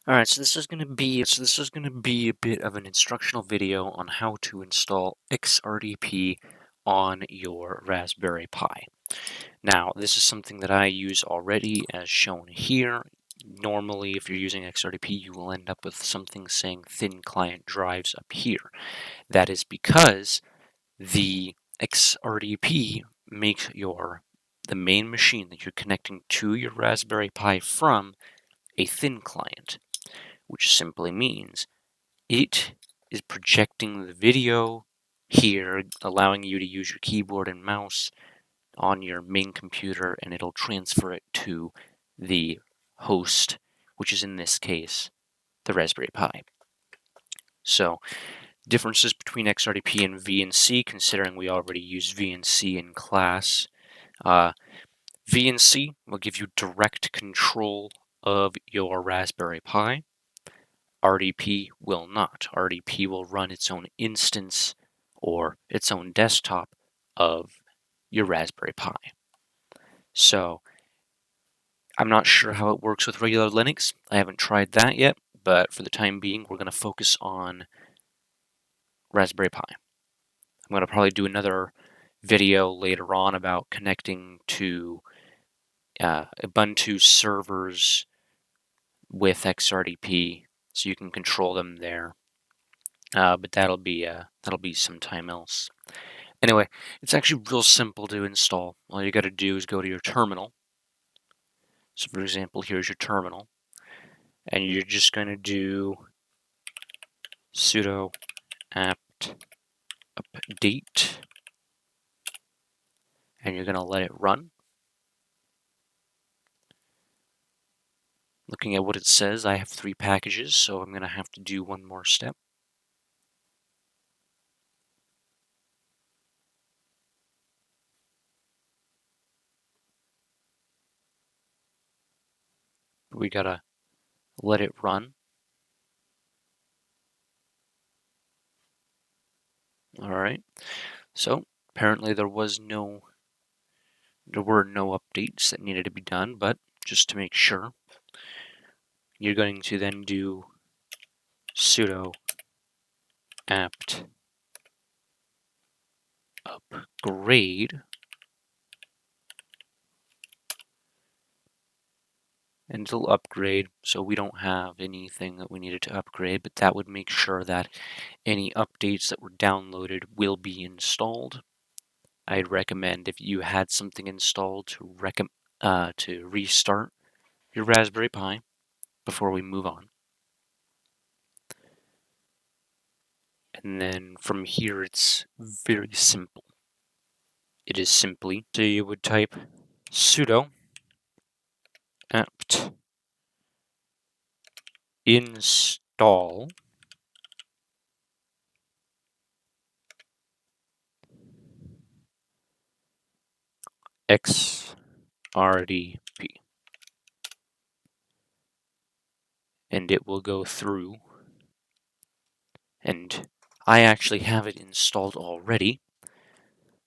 Alright, so this is gonna be a bit of an instructional video on how to install XRDP on your Raspberry Pi. Now, this is something that I use already as shown here. Normally, if you're using XRDP, you will end up with something saying thin client drives up here. That is because the XRDP makes the main machine that you're connecting to your Raspberry Pi from a thin client, which simply means it is projecting the video here, allowing you to use your keyboard and mouse on your main computer, and it'll transfer it to the host, which is in this case the Raspberry Pi. So, differences between XRDP and VNC, considering we already use VNC in class. VNC will give you direct control of your Raspberry Pi. RDP will not. RDP will run its own instance or its own desktop of your Raspberry Pi. So I'm not sure how it works with regular Linux. I haven't tried that yet, but for the time being, we're going to focus on Raspberry Pi. I'm going to probably do another video later on about connecting to Ubuntu servers with XRDP, so you can control them there. But that'll be sometime else. Anyway, it's actually real simple to install. All you got to do is go to your terminal. So, for example, here's your terminal, and you're just going to do sudo apt update, and you're going to let it run. Looking at what it says, I have 3 packages, so I'm going to have to do one more step. We gotta let it run. Alright, so apparently there were no updates that needed to be done, but just to make sure, you're going to then do sudo apt upgrade, and it'll upgrade, so we don't have anything that we needed to upgrade, but that would make sure that any updates that were downloaded will be installed. I'd recommend, if you had something installed, to restart your Raspberry Pi before we move on. And then from here, it's very simple. It is simply, so you would type sudo apt install XRDP, and it will go through, and I actually have it installed already,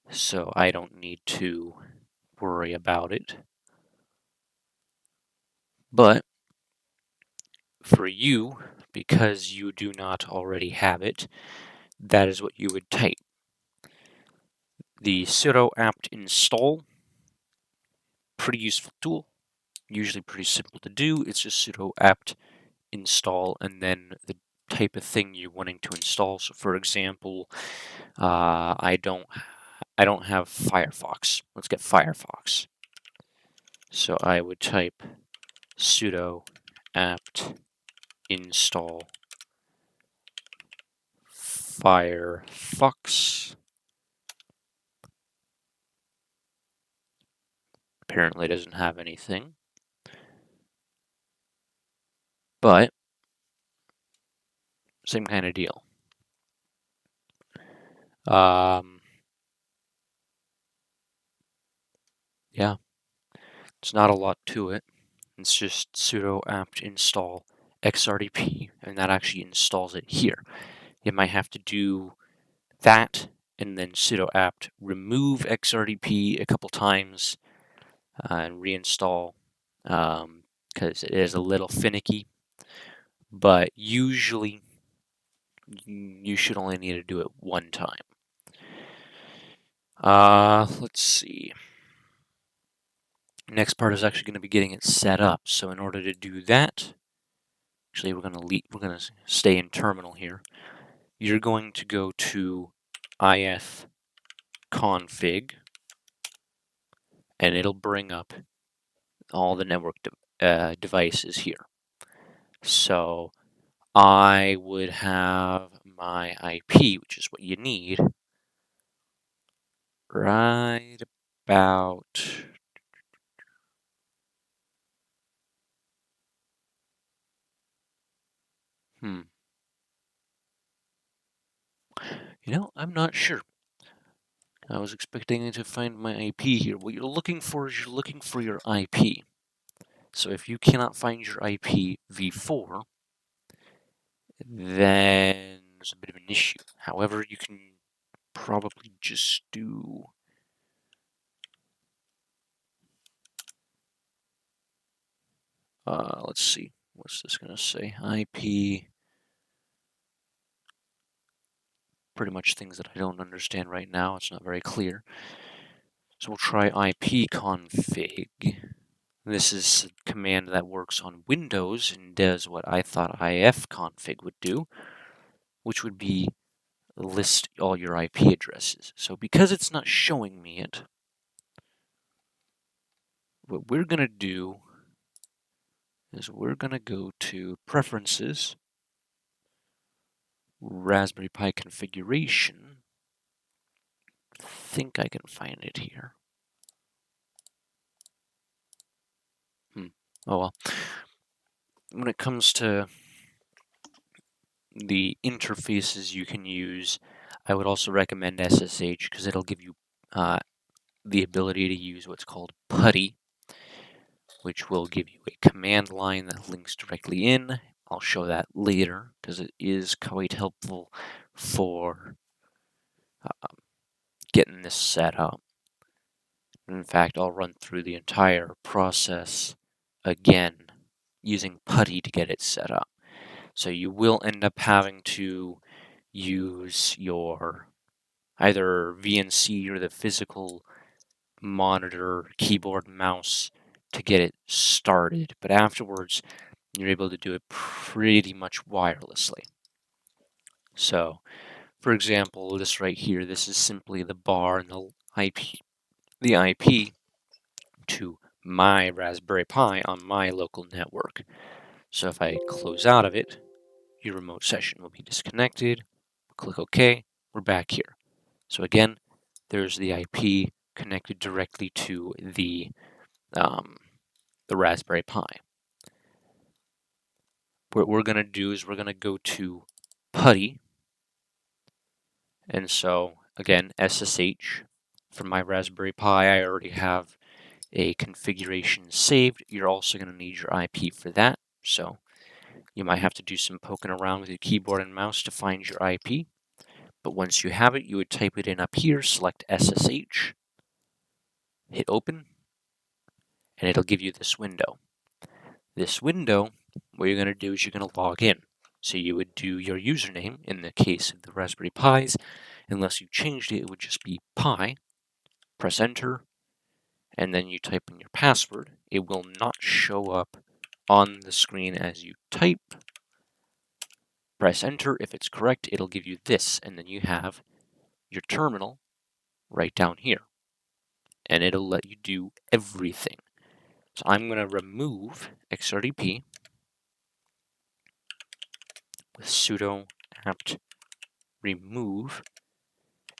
so I don't need to worry about it. But for you, because you do not already have it, that is what you would type. The sudo apt install, pretty useful tool, usually pretty simple to do. It's just sudo apt install and then the type of thing you're wanting to install. So for example, I don't have Firefox. Let's get Firefox. So I would type sudo apt install Firefox. Apparently doesn't have anything, but same kind of deal. Yeah, it's not a lot to it. It's just sudo apt install XRDP, and that actually installs it here. You might have to do that and then sudo apt remove XRDP a couple times and reinstall, because it is a little finicky. but usually you should only need to do it one time. Let's see. Next part is actually going to be getting it set up. So in order to do that, actually we're going to stay in terminal here. You're going to go to ifconfig, and it'll bring up all the network devices here. So I would have my IP, which is what you need, right about I'm not sure. I was expecting to find my IP here. What you're looking for is you're looking for your IP. So if you cannot find your IP v4, then there's a bit of an issue. However, you can probably just do let's see, what's this gonna say? IP, pretty much things that I don't understand right now. It's not very clear. So we'll try ipconfig. This is a command that works on Windows and does what I thought ifconfig would do, which would be list all your IP addresses. So because it's not showing me it, what we're going to do is we're going to go to Preferences, Raspberry Pi Configuration. I think I can find it here. Oh well. When it comes to the interfaces you can use, I would also recommend SSH because it'll give you the ability to use what's called PuTTY, which will give you a command line that links directly in. I'll show that later because it is quite helpful for getting this set up. In fact, I'll run through the entire process again using PuTTY to get it set up. So you will end up having to use your either VNC or the physical monitor, keyboard, mouse to get it started. But afterwards, you're able to do it pretty much wirelessly. So, for example, this right here, this is simply the bar and the IP to my Raspberry Pi on my local network. So if I close out of it, your remote session will be disconnected. Click OK, we're back here. So again, there's the IP connected directly to the Raspberry Pi. What we're going to do is we're going to go to PuTTY. And so, again, SSH. For my Raspberry Pi, I already have a configuration saved. You're also going to need your IP for that. So you might have to do some poking around with your keyboard and mouse to find your IP. But once you have it, you would type it in up here, select SSH, hit open, and it'll give you this window. This window, what you're going to do is you're going to log in. So you would do your username, in the case of the Raspberry Pis. Unless you changed it, it would just be Pi. Press enter, and then you type in your password. It will not show up on the screen as you type. Press enter. If it's correct, it'll give you this, and then you have your terminal right down here. And it'll let you do everything. So I'm going to remove XRDP with sudo apt remove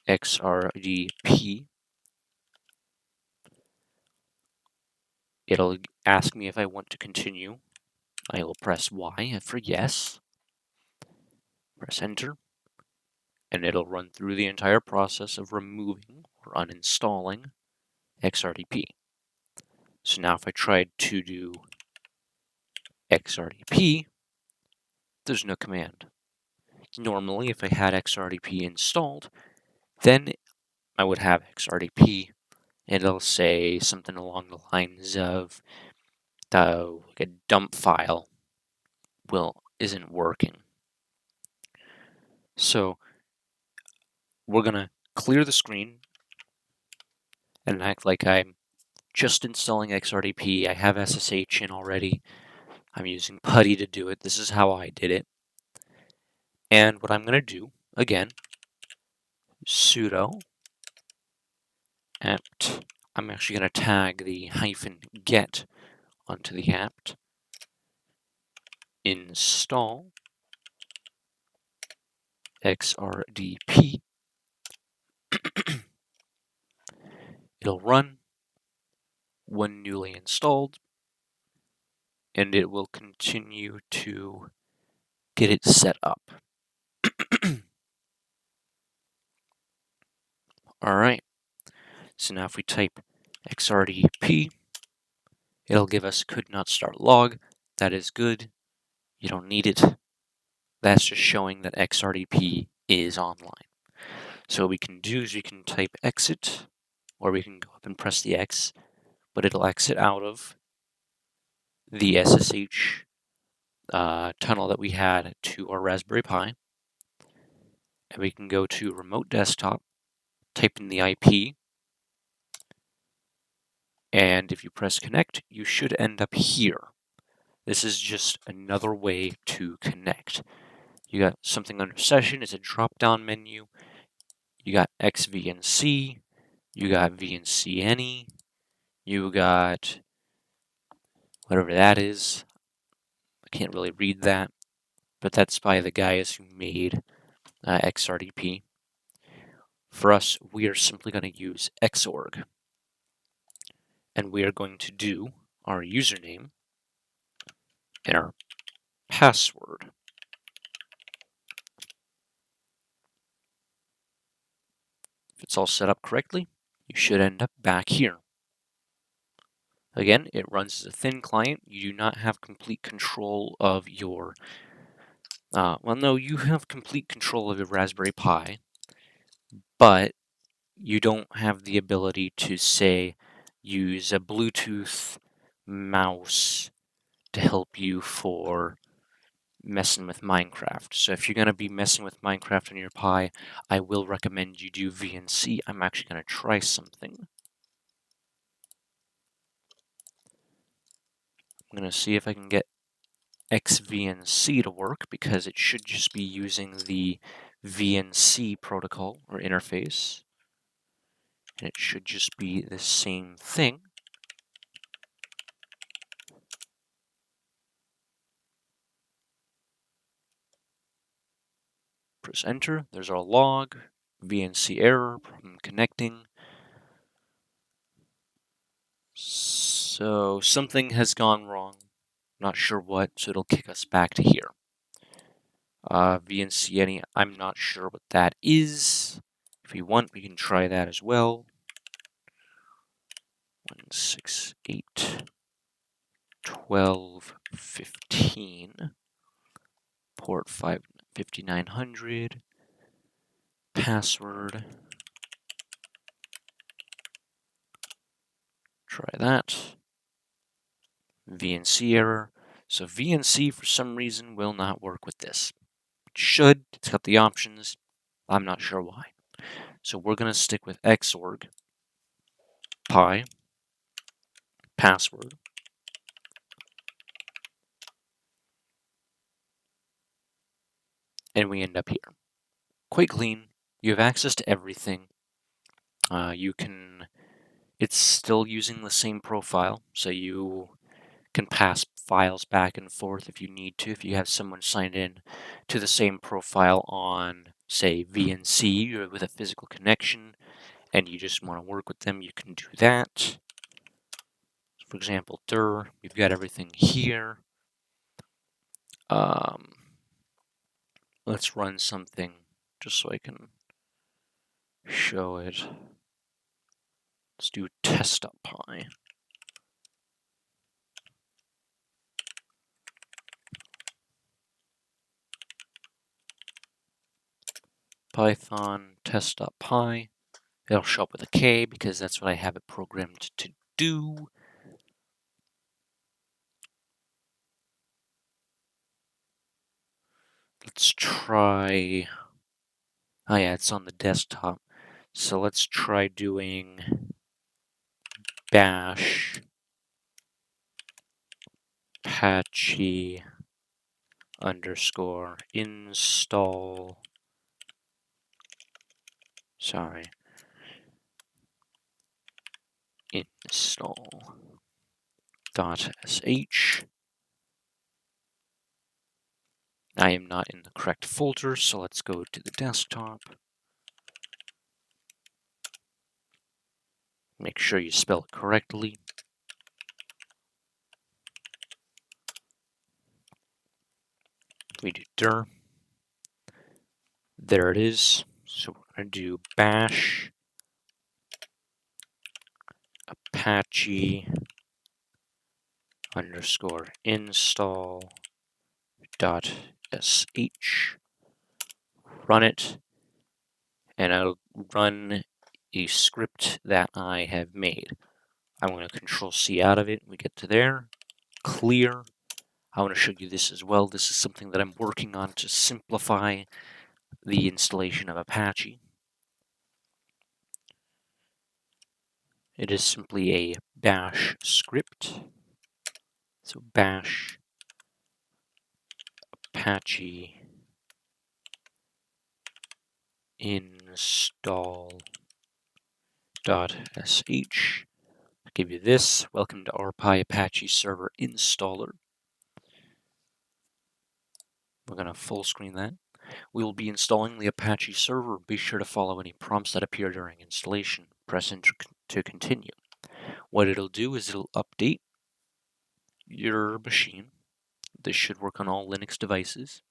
XRDP. It'll ask me if I want to continue. I will press Y for yes. Press enter. And it'll run through the entire process of removing or uninstalling XRDP. So now if I tried to do XRDP, there's no command. Normally, if I had XRDP installed, then I would have XRDP, and it'll say something along the lines of like a dump file will isn't working. So we're going to clear the screen and act like I'm just installing XRDP. I have SSH in already. I'm using PuTTY to do it. This is how I did it. And what I'm going to do, again, sudo apt. I'm actually going to tag the -get onto the apt. Install XRDP. It'll run when newly installed, and it will continue to get it set up. All right, so now if we type XRDP, it'll give us could not start log. That is good. You don't need it. That's just showing that XRDP is online. So what we can do is we can type exit, or we can go up and press the X, but it'll exit out of the SSH tunnel that we had to our Raspberry Pi. And we can go to remote desktop, type in the IP, and if you press connect, you should end up here. This is just another way to connect. You got something under session, it's a drop-down menu. You got XVNC, you got VNC any, you got whatever that is. I can't really read that, but that's by the guys who made XRDP. For us, we are simply going to use Xorg. And we are going to do our username and our password. If it's all set up correctly, you should end up back here. Again, it runs as a thin client. You do not have complete control of your, well, no, you have complete control of your Raspberry Pi, but you don't have the ability to, say, use a Bluetooth mouse to help you for messing with Minecraft. So if you're going to be messing with Minecraft on your Pi, I will recommend you do VNC. I'm actually going to try something. I'm going to see if I can get XVNC to work, because it should just be using the VNC protocol or interface. And it should just be the same thing. Press enter. There's our log. VNC error, problem connecting. So something has gone wrong. Not sure what, so it'll kick us back to here. VNC any, I'm not sure what that is. If we want, we can try that as well. 168 12 15 port 5900 password. Try that. VNC error. So VNC for some reason will not work with this. It should. It's got the options. I'm not sure why. So we're going to stick with Xorg Pi password. And we end up here. Quite clean. You have access to everything. It's still using the same profile, so you can pass files back and forth if you need to. If you have someone signed in to the same profile on, say, VNC or with a physical connection, and you just want to work with them, you can do that. For example, dir, we've got everything here. Let's run something just so I can show it. Let's do test.py. Python test.py. It'll show up with a K because that's what I have it programmed to do. try... Oh yeah, it's on the desktop. So let's try doing bash patchy underscore install. Sorry. Install .sh. I am not in the correct folder, so let's go to the desktop. Make sure you spell it correctly. We do dir. There it is. So we're going to do bash apache underscore install .sh. Run it, and I'll run a script that I have made. I'm going to Control-C out of it. We get to there. Clear. I want to show you this as well. This is something that I'm working on to simplify the installation of Apache. It is simply a bash script. So bash apache install.sh. I'll give you this. Welcome to RPi Apache Server Installer. We're going to full screen that. We will be installing the Apache server. Be sure to follow any prompts that appear during installation. Press enter to continue. What it'll do is it'll update your machine. This should work on all Linux devices.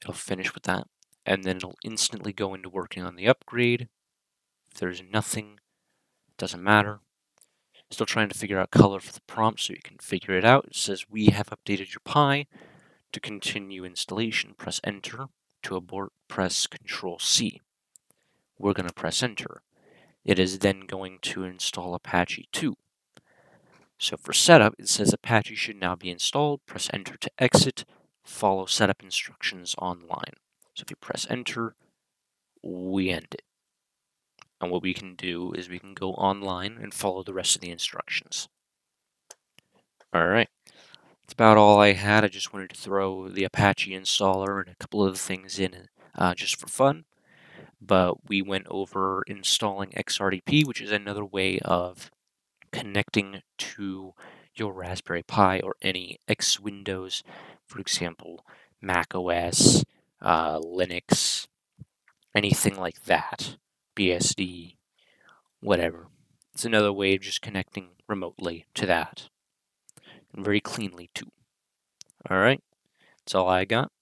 It'll finish with that, and then it'll instantly go into working on the upgrade. If there's nothing, it doesn't matter. Still trying to figure out color for the prompt so you can figure it out. It says, we have updated your Pi. To continue installation, press enter. To abort, press Control-C. We're going to press enter. It is then going to install Apache 2. So for setup, it says Apache should now be installed. Press enter to exit. Follow setup instructions online. So if you press enter, we end it. And what we can do is we can go online and follow the rest of the instructions. All right. That's about all I had. I just wanted to throw the Apache installer and a couple of things in just for fun. But we went over installing XRDP, which is another way of connecting to your Raspberry Pi or any X Windows, for example, Mac OS, Linux, anything like that, BSD, whatever. It's another way of just connecting remotely to that, and very cleanly too. All right, that's all I got.